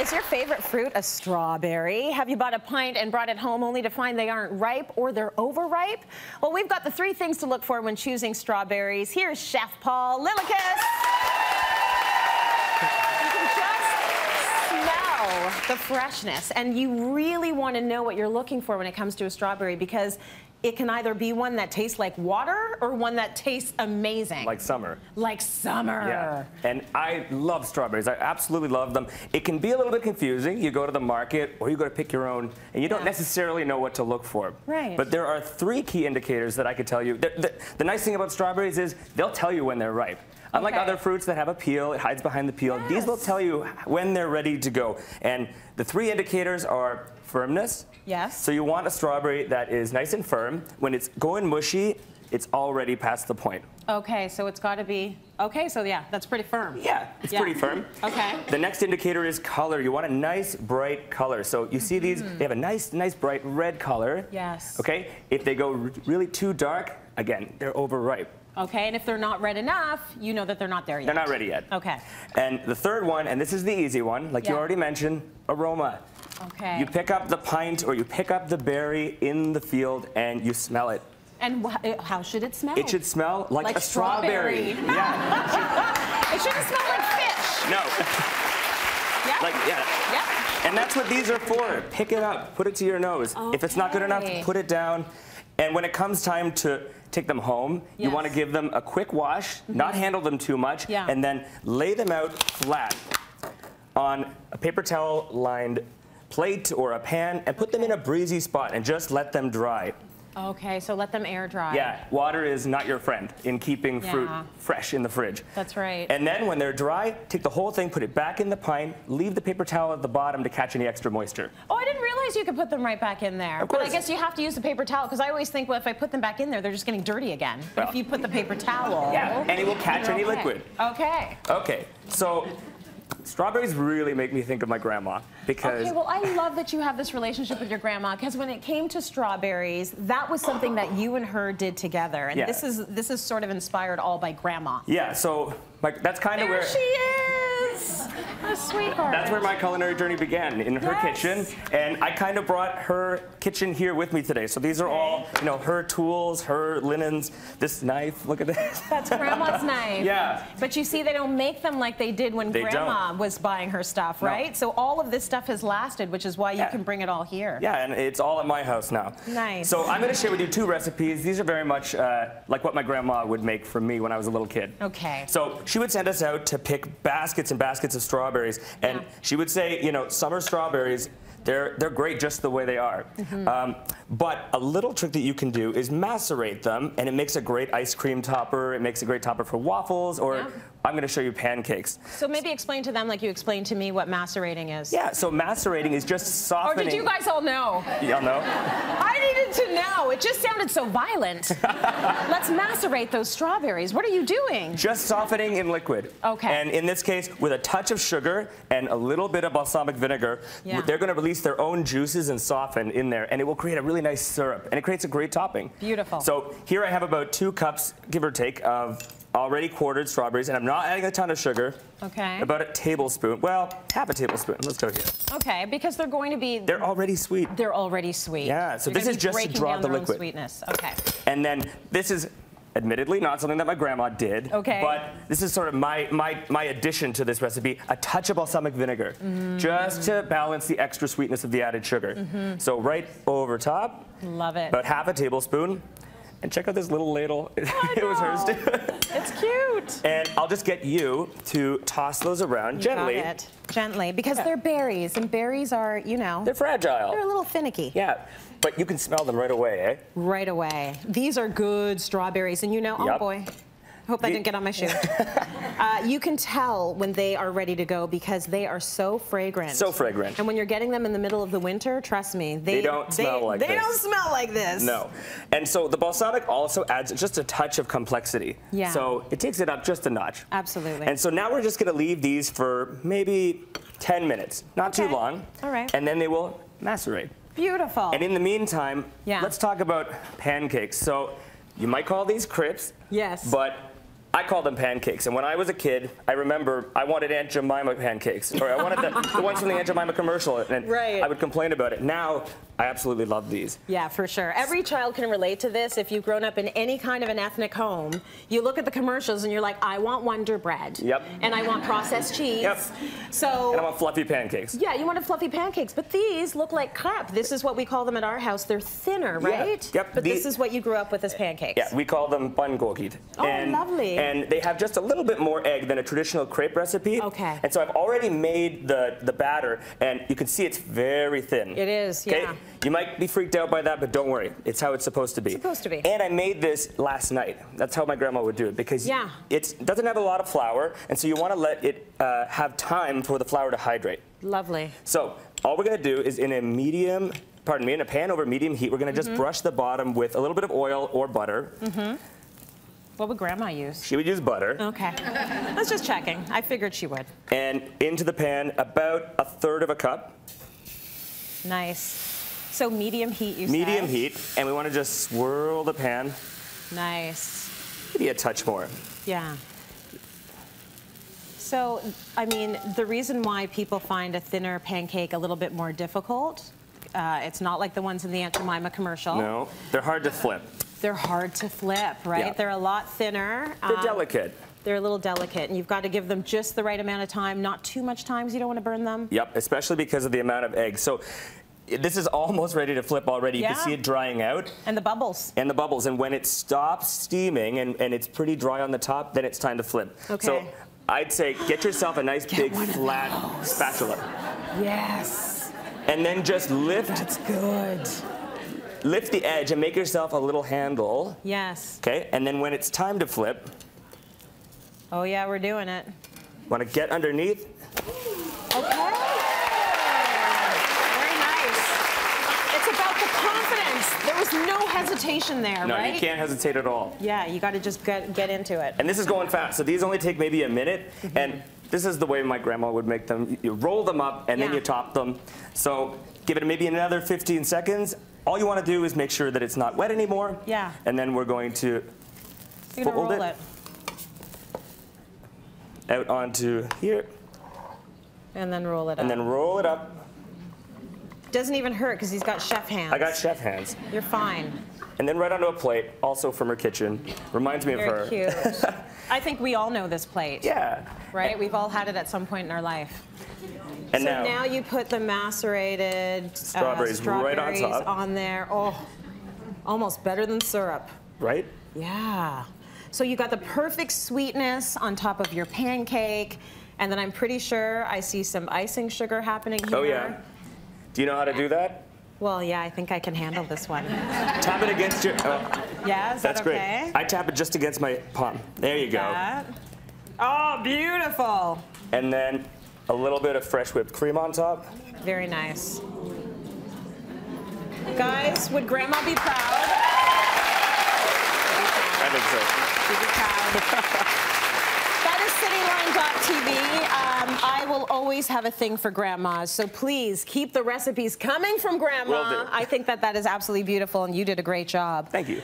Is your favorite fruit a strawberry? Have you bought a pint and brought it home only to find they aren't ripe or they're overripe? Well, we've got the 3 things to look for when choosing strawberries. Here's Chef Paul Lillakas. You can just smell the freshness, and you really want to know what you're looking for when it comes to a strawberry, because it can either be one that tastes like water or one that tastes amazing. Like summer. Like summer. Yeah. And I love strawberries. I absolutely love them. It can be a little bit confusing. You go to the market or you go to pick your own and you don't necessarily know what to look for. Right. But there are 3 key indicators that I could tell you. The nice thing about strawberries is they'll tell you when they're ripe. Unlike other fruits that have a peel, it hides behind the peel. Yes. These will tell you when they're ready to go. And the 3 indicators are firmness. Yes. So you want a strawberry that is nice and firm. When it's going mushy, it's already past the point. Okay, so it's got to be, okay, so yeah, that's pretty firm. Yeah, it's pretty firm. Okay. The next indicator is color. You want a nice, bright color. So you see these, they have a nice, bright red color. Yes. Okay, if they go really too dark, again, they're overripe. Okay, and if they're not red enough, you know that they're not there yet. They're not ready yet. Okay. And the third one, and this is the easy one, like you already mentioned, aroma. Okay. You pick up the pint or you pick up the berry in the field and you smell it. And how should it smell? It should smell like a strawberry. Yeah. It shouldn't smell like fish. No. Yeah. Like, yeah. And that's what these are for. Pick it up, put it to your nose. Okay. If it's not good enough, put it down. And when it comes time to take them home, you want to give them a quick wash, not handle them too much, and then lay them out flat on a paper towel lined plate or a pan and put them in a breezy spot and just let them dry. Okay, so let them air dry. Yeah, water is not your friend in keeping fruit fresh in the fridge. That's right. And then when they're dry, take the whole thing, put it back in the pint, leave the paper towel at the bottom to catch any extra moisture. Oh, I didn't realize you could put them right back in there. Of course. But I guess you have to use the paper towel, because I always think, well, if I put them back in there, they're just getting dirty again. But if you put the paper towel... Yeah, and it will catch any liquid. Okay. Okay, so strawberries really make me think of my grandma, because... Okay, well, I love that you have this relationship with your grandma, because when it came to strawberries, that was something that you and her did together. And this is sort of inspired all by Grandma. Yeah, so that's kind of where... There she is! A sweetheart. That's where my culinary journey began, in her kitchen. And I kind of brought her kitchen here with me today. So these are all, you know, her tools, her linens, this knife, look at this. That's Grandma's knife. Yeah. But you see, they don't make them like they did when Grandma was buying her stuff, right? No. So all of this stuff has lasted, which is why you can bring it all here. Yeah, and it's all at my house now. Nice. So I'm going to share with you 2 recipes. These are very much like what my grandma would make for me when I was a little kid. Okay. So she would send us out to pick baskets and baskets of strawberries, and she would say, you know, summer strawberries, they're great just the way they are. But a little trick that you can do is macerate them, and it makes a great ice cream topper. It makes a great topper for waffles, or I'm going to show you pancakes. So maybe explain to them, like you explained to me, what macerating is. Yeah, so macerating is just softening. Or did you guys all know? Y'all know? I needed to know. It just sounded so violent. Let's macerate those strawberries. What are you doing? Just softening in liquid. Okay. And in this case, with a touch of sugar and a little bit of balsamic vinegar, they're going to release their own juices and soften in there, and it will create a really nice syrup, and it creates a great topping. Beautiful. So here I have about 2 cups, give or take, of already quartered strawberries, and I'm not adding a ton of sugar. Okay. About a tablespoon. Well, half a tablespoon. Let's go here. Okay, because they're going to be... They're already sweet. They're already sweet. Yeah, so this is just to draw the liquid. Sweetness. Okay. And then this is admittedly not something that my grandma did. Okay. But this is sort of my addition to this recipe, a touch of balsamic vinegar, just to balance the extra sweetness of the added sugar. So right over top. Love it. About half a tablespoon. And check out this little ladle. It was hers too. It's cute. And I'll just get you to toss those around gently. Got it. Gently, because they're berries, and berries are, you know... They're fragile. They're a little finicky. Yeah, but you can smell them right away, eh? Right away. These are good strawberries, and you know, oh boy. Hope I didn't get on my shoe. You can tell when they are ready to go because they are so fragrant. So fragrant. And when you're getting them in the middle of the winter, trust me, they don't smell like this. They don't smell like this. No. And so the balsamic also adds just a touch of complexity. Yeah. So it takes it up just a notch. Absolutely. And so now we're just going to leave these for maybe 10 minutes. Not too long. All right. And then they will macerate. Beautiful. And in the meantime, let's talk about pancakes. So you might call these crepes. Yes. But I call them pancakes. And when I was a kid, I remember I wanted Aunt Jemima pancakes, or I wanted the ones from the Aunt Jemima commercial, and Right. I would complain about it. Now, I absolutely love these. Yeah, for sure. Every child can relate to this. If you've grown up in any kind of an ethnic home, you look at the commercials and you're like, I want Wonder Bread. Yep. And I want processed cheese. Yep. So. And I want fluffy pancakes. Yeah, you want fluffy pancakes, but these look like crap. This is what we call them at our house. They're thinner, right? Yeah. Yep. But this is what you grew up with as pancakes. Yeah, we call them pancakes. Oh, lovely. And they have just a little bit more egg than a traditional crepe recipe. Okay. And so I've already made the batter, and you can see it's very thin. It is, okay? yeah. You might be freaked out by that, but don't worry. It's how it's supposed to be. It's supposed to be. And I made this last night. That's how my grandma would do it, because it doesn't have a lot of flour, and so you want to let it have time for the flour to hydrate. Lovely. So all we're going to do is in a pan over medium heat, we're going to just brush the bottom with a little bit of oil or butter. What would Grandma use? She would use butter. Okay. I was just checking. I figured she would. And into the pan, about 1/3 of a cup. Nice. So medium heat, you said? Medium heat, and we want to just swirl the pan. Nice. Maybe a touch more. Yeah. So, I mean, the reason why people find a thinner pancake a little bit more difficult, it's not like the ones in the Aunt Jemima commercial. No, they're hard to flip. They're hard to flip, right? Yeah. They're a lot thinner. They're delicate. They're a little delicate, and you've got to give them just the right amount of time, not too much time, so you don't want to burn them. Yep, especially because of the amount of eggs. So this is almost ready to flip already. You can see it drying out. And the bubbles. And the bubbles. And when it stops steaming and it's pretty dry on the top, then it's time to flip. Okay. So I'd say get yourself a nice big flat spatula. Yes. And then just lift. That's good. Lift the edge and make yourself a little handle. Yes. Okay, and then when it's time to flip. Oh yeah, we're doing it. Want to get underneath. Okay. Very nice. It's about the confidence. There was no hesitation there, No, right? you can't hesitate at all. Yeah, you got to just get into it. And this is going fast, so these only take maybe a minute. And this is the way my grandma would make them. You roll them up and then you top them. So give it maybe another 15 seconds. All you want to do is make sure that it's not wet anymore. Yeah. And then we're going to fold it out onto here. And then roll it up. And then roll it up. Doesn't even hurt because he's got chef hands. I got chef hands. You're fine. And then right onto a plate, also from her kitchen. Reminds me of her. Very cute. I think we all know this plate. Yeah. Right? We've all had it at some point in our life. And so now you put the macerated strawberries right on top. on there. Oh, almost better than syrup. Right? Yeah. So you got the perfect sweetness on top of your pancake, and then I'm pretty sure I see some icing sugar happening here. Oh yeah. Do you know how to do that? Well, yeah, I think I can handle this one. Tap it against your. Yeah, is that that's okay? great. I tap it just against my palm. There you go. That. Oh, beautiful. And then a little bit of fresh whipped cream on top. Very nice. Guys, would Grandma be proud? I think so. She'd be proud. That is Cityline.tv. I will always have a thing for grandmas, so please keep the recipes coming from Grandma. Will do. I think that is absolutely beautiful, and you did a great job. Thank you.